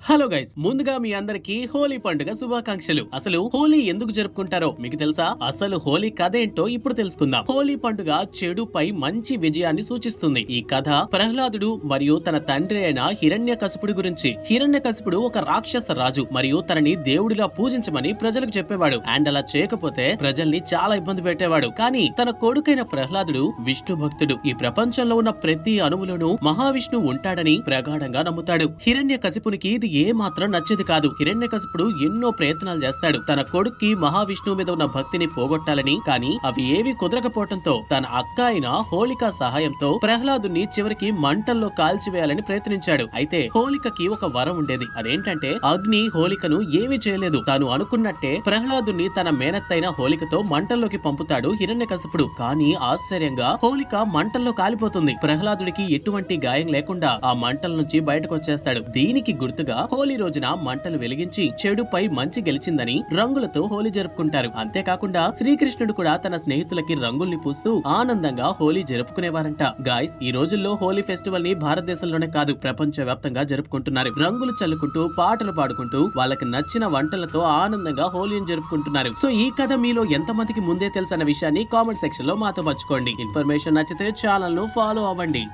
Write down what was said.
Hello guys, ముందుగా మీ అందరికి హోలీ పండుగ శుభాకాంక్షలు. అసలు హోలీ ఎందుకు జరుపుకుంటారో మీకు తెలుసా? అసలు హోలీ కథ ఏంటో ఇప్పుడు తెలుసుకుందాం. హోలీ పండుగ చెడుపై మంచి విజయాన్ని సూచిస్తుంది. ఈ కథ ప్రహ్లాదుడు మరియు తన తండ్రి అయిన హిరణ్యకశిపుడి గురించి. హిరణ్యకశిపుడు ఒక రాక్షస రాజు మరియు తనని దేవుడిలా పూజించమని ప్రజలకు చెప్పేవాడు. అండ్ అలా చేయకపోతే ప్రజల్ని చాలా ఇబ్బంది పెట్టేవాడు. కానీ తన కొడుకైన ప్రహ్లాదుడు విష్ణు భక్తుడు. ఈ ప్రపంచంలో ఉన్న ప్రతి అణువులోనూ మహావిష్ణువు ఉంటాడని ప్రగాఢంగా నమ్ముతాడు. హిరణ్యకశిపునికి ఇది ఏ మాత్రం నచ్చేది కాదు. హిరణ్యకశిపుడు ఎన్నో ప్రయత్నాలు చేస్తాడు తన కొడుక్కి మహావిష్ణువు మీద ఉన్న భక్తిని పోగొట్టాలని. కానీ అవి ఏవి కుదరకపోవడంతో తన అక్క అయిన హోళిక సహాయంతో ప్రహ్లాదుని చివరికి మంటల్లో కాల్చివేయాలని ప్రయత్నించాడు. అయితే హోళికకి ఒక వరం ఉండేది. అదేంటంటే అగ్ని హోళికను ఏమీ చేయలేదు. తాను అనుకున్నట్టే ప్రహ్లాదుని తన మేనత్తైన హోళికతో మంటల్లోకి పంపుతాడు హిరణ్యకశిపుడు. కానీ ఆశ్చర్యంగా హోళిక మంటల్లో కాలిపోతుంది. ప్రహ్లాదుడికి ఎటువంటి గాయం లేకుండా ఆ మంటల నుంచి బయటకు వచ్చేస్తాడు. దీనికి గుర్తుగా హోలీ రోజున మంటలు వెలిగించి చెడుపై మంచి గెలిచిందని రంగులతో హోలీ జరుపుకుంటారు. అంతేకాకుండా శ్రీకృష్ణుడు కూడా తన స్నేహితులకి రంగుల్ని పూస్తూ ఆనందంగా హోలీ జరుపుకునేవారంట. గాయ్స్, ఈ రోజుల్లో హోలీ ఫెస్టివల్ ని భారతదేశంలోనే కాదు ప్రపంచ వ్యాప్తంగా జరుపుకుంటున్నారు. రంగులు చల్లుకుంటూ పాటలు పాడుకుంటూ వాళ్ళకి నచ్చిన వంటలతో ఆనందంగా హోలీని జరుపుకుంటున్నారు. సో ఈ కథ మీలో ఎంతమందికి ముందే తెలుసన్న విషయాన్ని కామెంట్ సెక్షన్ లో మాతో పంచుకోండి. ఇన్ఫర్మేషన్ నచ్చితే ఛానల్ ను ఫాలో అవ్వండి.